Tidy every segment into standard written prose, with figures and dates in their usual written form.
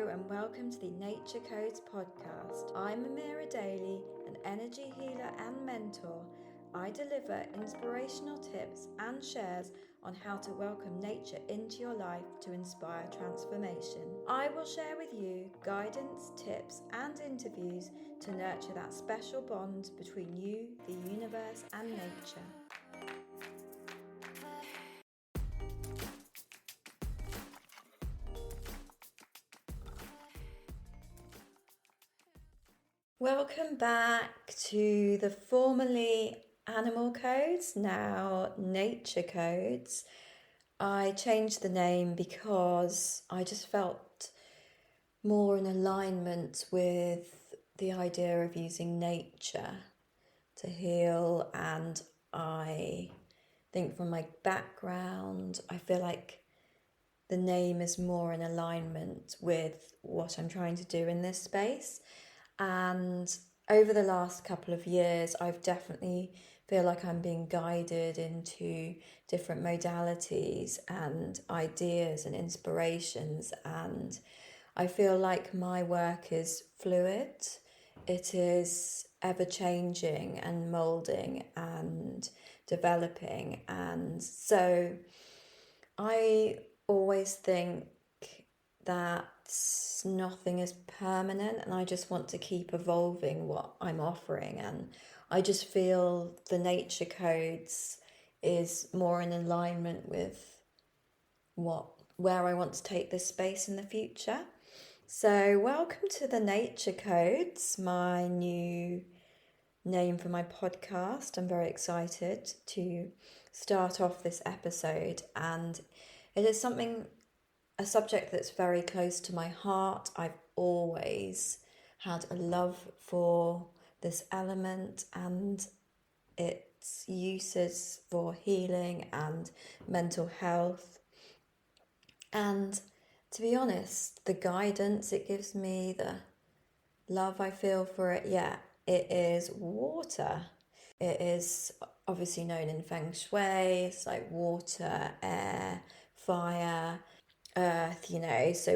and welcome to the Nature Codes podcast. I'm Amira Daly, an energy healer and mentor. I deliver inspirational tips and shares on how to welcome nature into your life to inspire transformation. I will share with you guidance, tips, and interviews to nurture that special bond between you, the universe, and nature. Welcome back to the formerly Animal Codes, now Nature Codes. I changed the name because I just felt more in alignment with the idea of using nature to heal, and I think from my background, I feel like the name is more in alignment with what I'm trying to do in this space. And over the last couple of years, I've definitely feel like I'm being guided into different modalities and ideas and inspirations. And I feel like my work is fluid. It is ever changing and molding and developing. And so I always think that nothing is permanent, and I just want to keep evolving what I'm offering. And I just feel the Nature Codes is more in alignment with where I want to take this space in the future. So welcome to the Nature Codes, my new name for my podcast. I'm very excited to start off this episode, and it is a subject that's very close to my heart. I've always had a love for this element and its uses for healing and mental health. And to be honest, the guidance it gives me, the love I feel for it, it is water. It is obviously known in Feng Shui. It's like water, air, fire, earth, so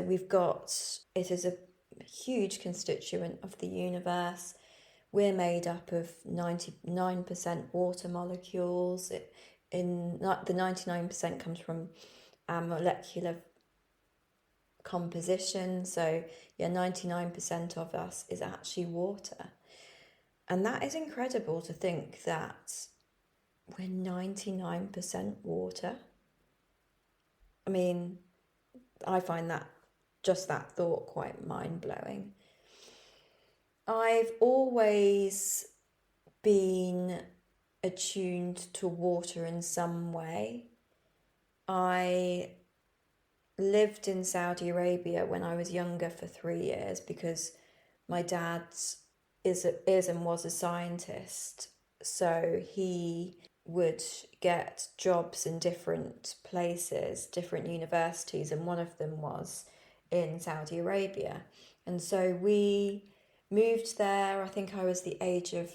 it is a huge constituent of the universe. We're made up of 99% water molecules. The 99% comes from our molecular composition. So 99% of us is actually water. And that is incredible to think that we're 99% water. I mean, I find that thought quite mind-blowing. I've always been attuned to water in some way. I lived in Saudi Arabia when I was younger for 3 years because my dad is and was a scientist. So he would get jobs in different places, different universities, and one of them was in Saudi Arabia. And so we moved there. I think I was the age of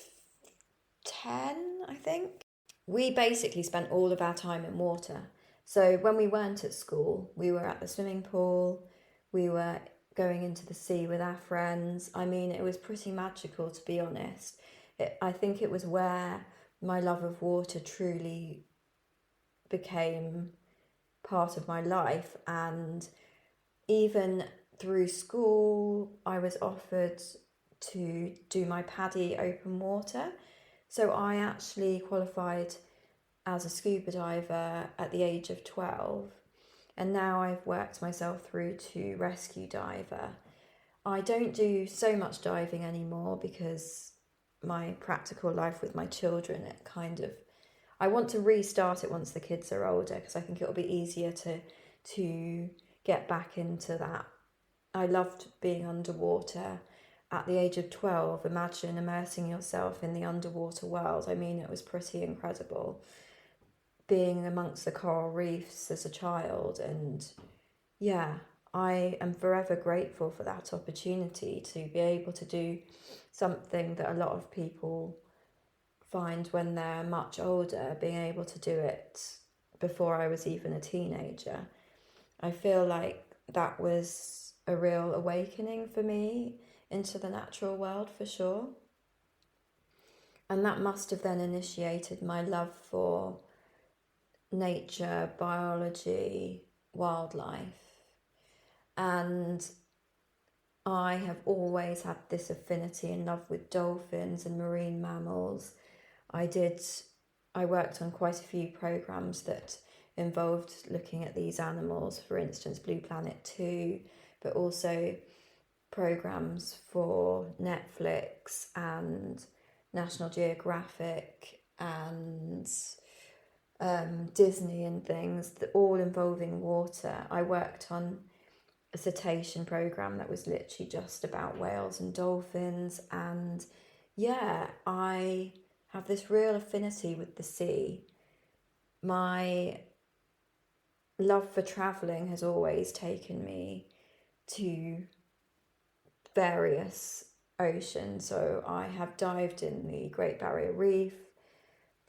10, I think. We basically spent all of our time in water. So when we weren't at school, we were at the swimming pool, we were going into the sea with our friends. I mean, it was pretty magical, to be honest. I think it was where my love of water truly became part of my life. And even through school, I was offered to do my PADI open water. So I actually qualified as a scuba diver at the age of 12. And now I've worked myself through to rescue diver. I don't do so much diving anymore because my practical life with my children, I want to restart it once the kids are older, because I think it'll be easier to get back into that. I loved being underwater at the age of 12. Imagine immersing yourself in the underwater world. I mean, it was pretty incredible being amongst the coral reefs as a child. And I am forever grateful for that opportunity to be able to do something that a lot of people find when they're much older, being able to do it before I was even a teenager. I feel like that was a real awakening for me into the natural world for sure. And that must have then initiated my love for nature, biology, wildlife. And I have always had this affinity and love with dolphins and marine mammals. I worked on quite a few programs that involved looking at these animals, for instance, Blue Planet 2, but also programs for Netflix and National Geographic and Disney and things, all involving water. I worked on a cetacean program that was literally just about whales and dolphins, and yeah, I have this real affinity with the sea. My love for traveling has always taken me to various oceans. So I have dived in the Great Barrier Reef,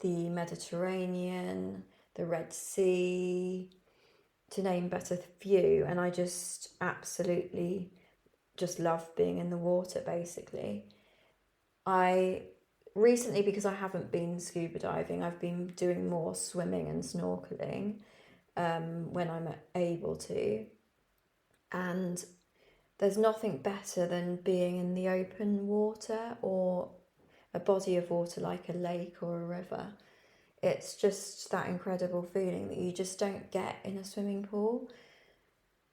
the Mediterranean, the Red Sea, to name but a few, and I just absolutely just love being in the water basically. I recently, because I haven't been scuba diving, I've been doing more swimming and snorkeling when I'm able to, and there's nothing better than being in the open water or a body of water like a lake or a river. It's just that incredible feeling that you just don't get in a swimming pool.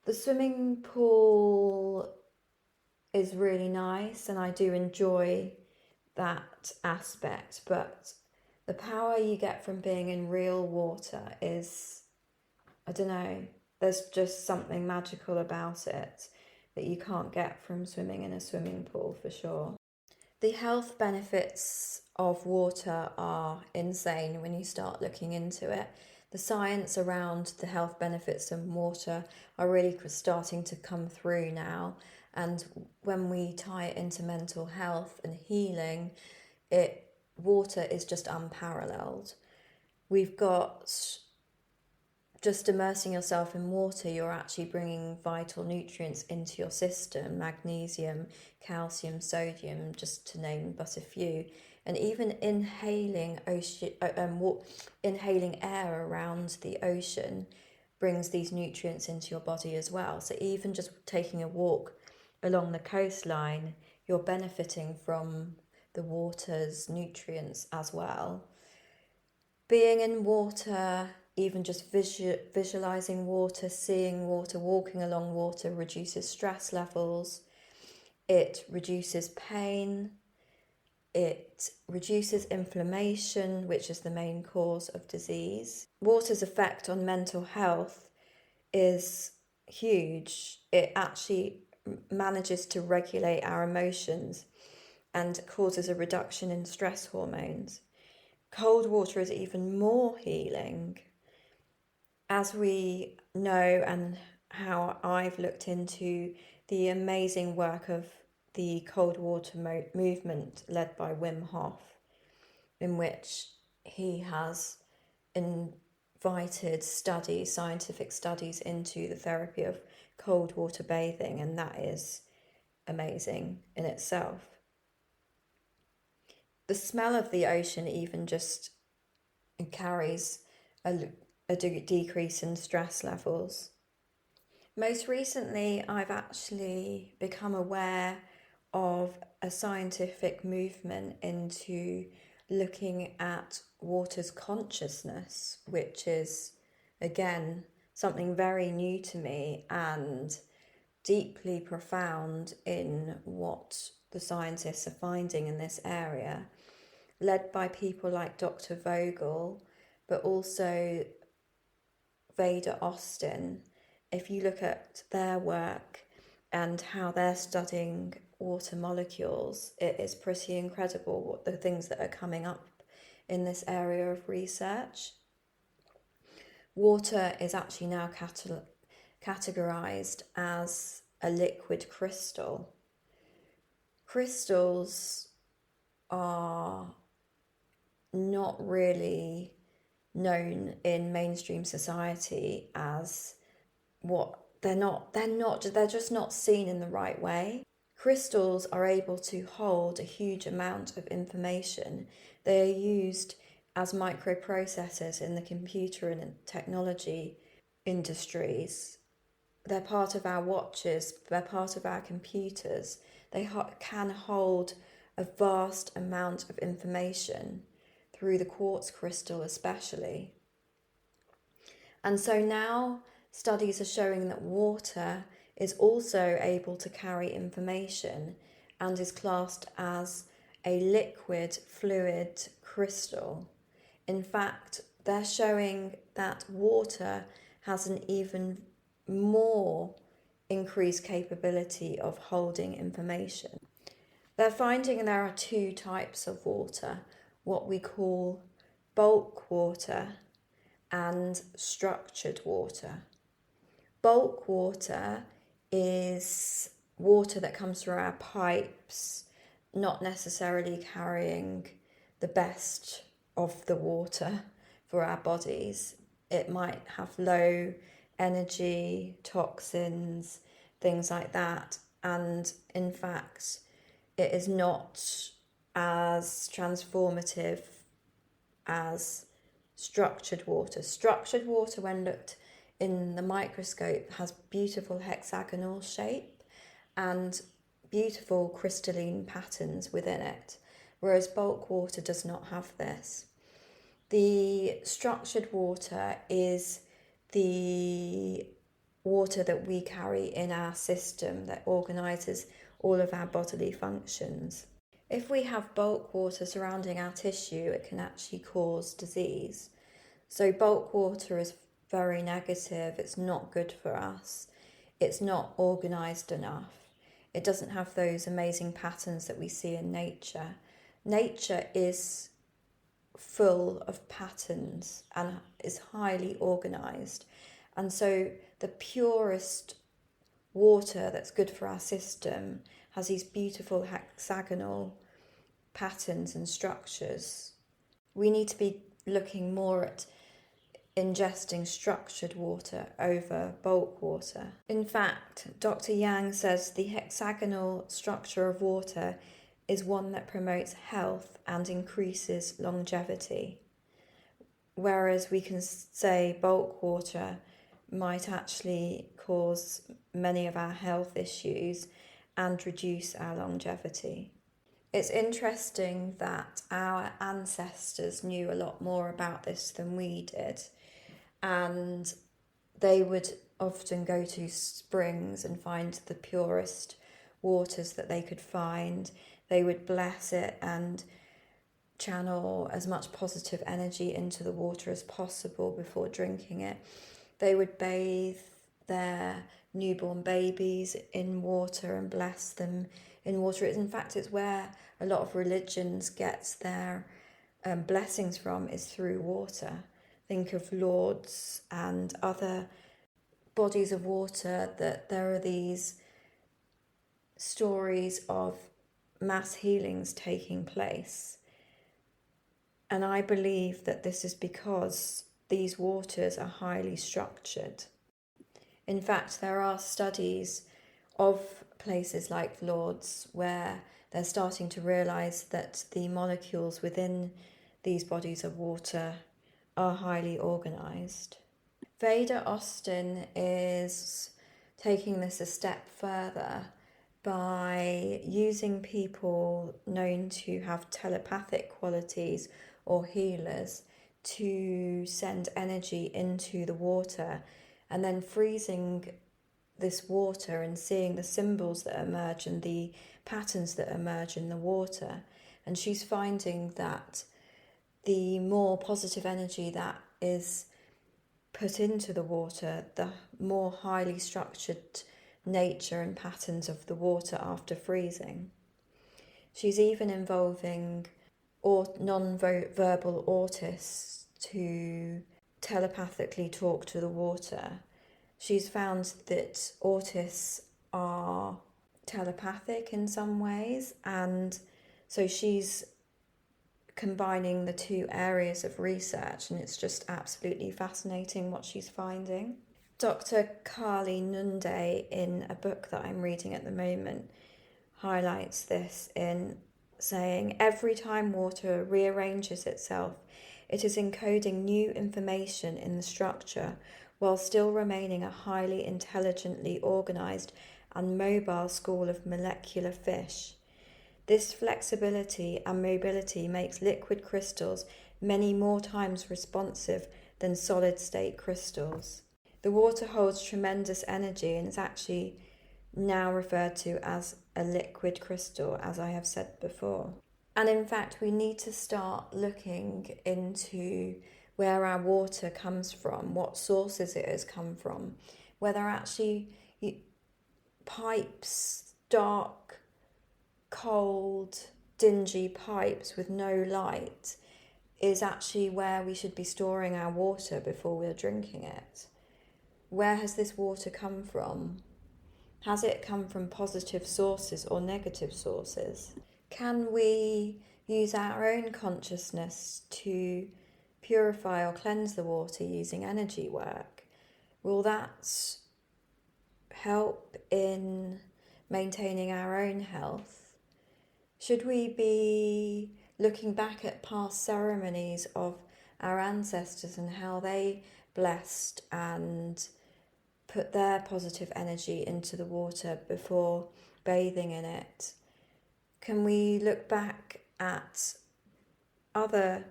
The swimming pool is really nice and I do enjoy that aspect, but the power you get from being in real water is, I don't know, there's just something magical about it that you can't get from swimming in a swimming pool for sure. The health benefits of water are insane when you start looking into it. The science around the health benefits of water are really starting to come through now. And when we tie it into mental health and healing, water is just unparalleled. We've got just immersing yourself in water, you're actually bringing vital nutrients into your system, magnesium, calcium, sodium, just to name but a few. And even inhaling air around the ocean brings these nutrients into your body as well. So even just taking a walk along the coastline, you're benefiting from the water's nutrients as well. Being in water, even just visualizing water, seeing water, walking along water reduces stress levels, it reduces pain, it reduces inflammation, which is the main cause of disease. Water's effect on mental health is huge. It actually manages to regulate our emotions and causes a reduction in stress hormones. Cold water is even more healing. As we know, and how I've looked into the amazing work of the cold water movement led by Wim Hof, in which he has invited scientific studies into the therapy of cold water bathing, and that is amazing in itself. The smell of the ocean even just carries a decrease in stress levels. Most recently, I've actually become aware of a scientific movement into looking at water's consciousness, which is, again, something very new to me and deeply profound in what the scientists are finding in this area, led by people like Dr. Vogel, but also Veda Austin. If you look at their work and how they're studying water molecules, it is pretty incredible what the things that are coming up in this area of research. Water is actually now categorized as a liquid crystal. Crystals are not really known in mainstream society as what they're just not seen in the right way. Crystals are able to hold a huge amount of information. They are used as microprocessors in the computer and technology industries. They're part of our watches, they're part of our computers. They can hold a vast amount of information through the quartz crystal, especially. And so now studies are showing that water is also able to carry information and is classed as a liquid fluid crystal. In fact, they're showing that water has an even more increased capability of holding information. They're finding there are two types of water, what we call bulk water and structured water. Bulk water is water that comes through our pipes, not necessarily carrying the best of the water for our bodies. It might have low energy, toxins, things like that. And in fact, it is not as transformative as structured water. Structured water, when looked in the microscope, has beautiful hexagonal shape and beautiful crystalline patterns within it, whereas bulk water does not have this. The structured water is the water that we carry in our system that organises all of our bodily functions. If we have bulk water surrounding our tissue, it can actually cause disease. So bulk water is very negative, it's not good for us, it's not organised enough, it doesn't have those amazing patterns that we see in nature. Nature is full of patterns and is highly organised. And so the purest water that's good for our system has these beautiful hexagonal patterns and structures. We need to be looking more at ingesting structured water over bulk water. In fact, Dr. Yang says the hexagonal structure of water is one that promotes health and increases longevity, whereas we can say bulk water might actually cause many of our health issues and reduce our longevity. It's interesting that our ancestors knew a lot more about this than we did, and they would often go to springs and find the purest waters that they could find. They would bless it and channel as much positive energy into the water as possible before drinking it. They would bathe their newborn babies in water and bless them in water. In fact, it's where a lot of religions get their blessings from, is through water. Think of Lourdes and other bodies of water, that there are these stories of mass healings taking place. And I believe that this is because these waters are highly structured. In fact, there are studies of places like Lourdes where they're starting to realise that the molecules within these bodies of water are highly organised. Veda Austin is taking this a step further by using people known to have telepathic qualities or healers to send energy into the water and then freezing this water and seeing the symbols that emerge and the patterns that emerge in the water. And she's finding that the more positive energy that is put into the water, the more highly structured nature and patterns of the water after freezing. She's even involving non-verbal autists to telepathically talk to the water. She's found that autists are telepathic in some ways, and so she's combining the two areas of research, and it's just absolutely fascinating what she's finding. Dr. Carly Nunde, in a book that I'm reading at the moment, highlights this in saying every time water rearranges itself, it is encoding new information in the structure while still remaining a highly intelligently organized and mobile school of molecular fish. This flexibility and mobility makes liquid crystals many more times responsive than solid state crystals. The water holds tremendous energy and is actually now referred to as a liquid crystal, as I have said before. And in fact, we need to start looking into where our water comes from, what sources it has come from, whether actually pipes, dark, cold, dingy pipes with no light is actually where we should be storing our water before we're drinking it. Where has this water come from? Has it come from positive sources or negative sources? Can we use our own consciousness to purify or cleanse the water using energy work? Will that help in maintaining our own health? Should we be looking back at past ceremonies of our ancestors and how they blessed and put their positive energy into the water before bathing in it? Can we look back at other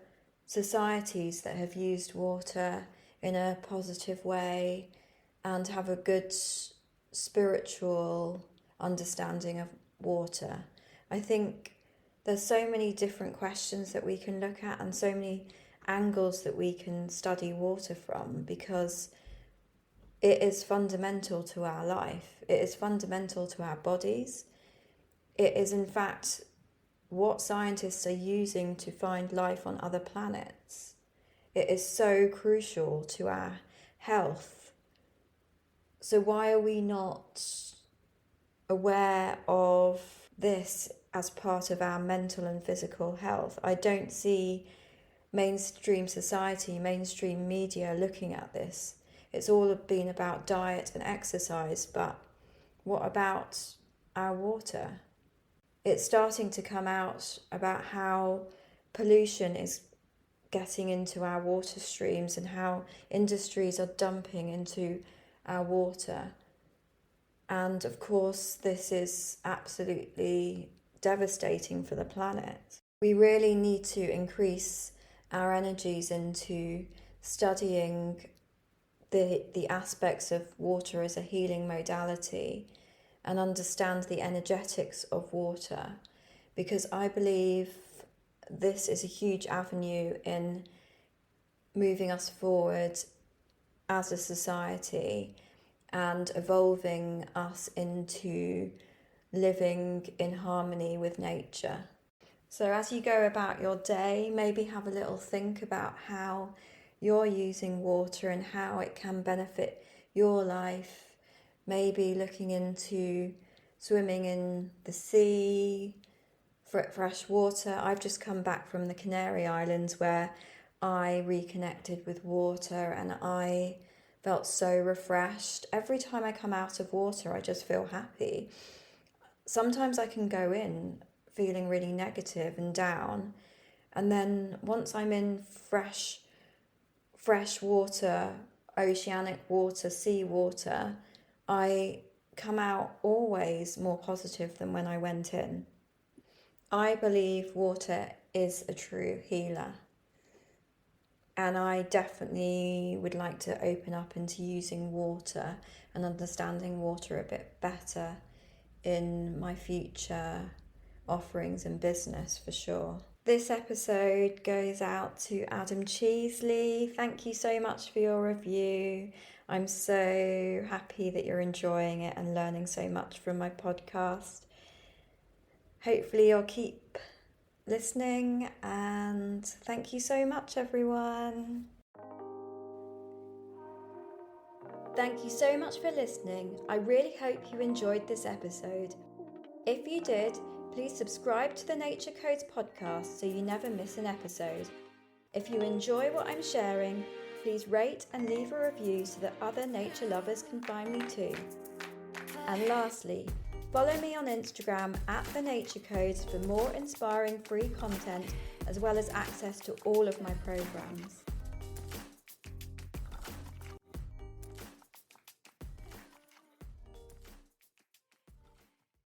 societies that have used water in a positive way and have a good spiritual understanding of water? I think there's so many different questions that we can look at and so many angles that we can study water from, because it is fundamental to our life. It is fundamental to our bodies. It is, in fact, what scientists are using to find life on other planets. It is so crucial to our health. So why are we not aware of this as part of our mental and physical health? I don't see mainstream society, mainstream media looking at this. It's all been about diet and exercise, but what about our water? It's starting to come out about how pollution is getting into our water streams and how industries are dumping into our water. And of course, this is absolutely devastating for the planet. We really need to increase our energies into studying the aspects of water as a healing modality and understand the energetics of water, because I believe this is a huge avenue in moving us forward as a society and evolving us into living in harmony with nature. So as you go about your day, maybe have a little think about how you're using water and how it can benefit your life. Maybe looking into swimming in the sea, fresh water. I've just come back from the Canary Islands where I reconnected with water and I felt so refreshed. Every time I come out of water, I just feel happy. Sometimes I can go in feeling really negative and down, and then once I'm in fresh water, oceanic water, sea water, I come out always more positive than when I went in. I believe water is a true healer, and I definitely would like to open up into using water and understanding water a bit better in my future offerings and business, for sure. This episode goes out to Adam Cheesley. Thank you so much for your review. I'm so happy that you're enjoying it and learning so much from my podcast. Hopefully you'll keep listening, and thank you so much, everyone. Thank you so much for listening. I really hope you enjoyed this episode. If you did, please subscribe to the Nature Codes podcast so you never miss an episode. If you enjoy what I'm sharing, please rate and leave a review so that other nature lovers can find me too. And lastly, follow me on Instagram at The Nature Codes for more inspiring free content as well as access to all of my programs.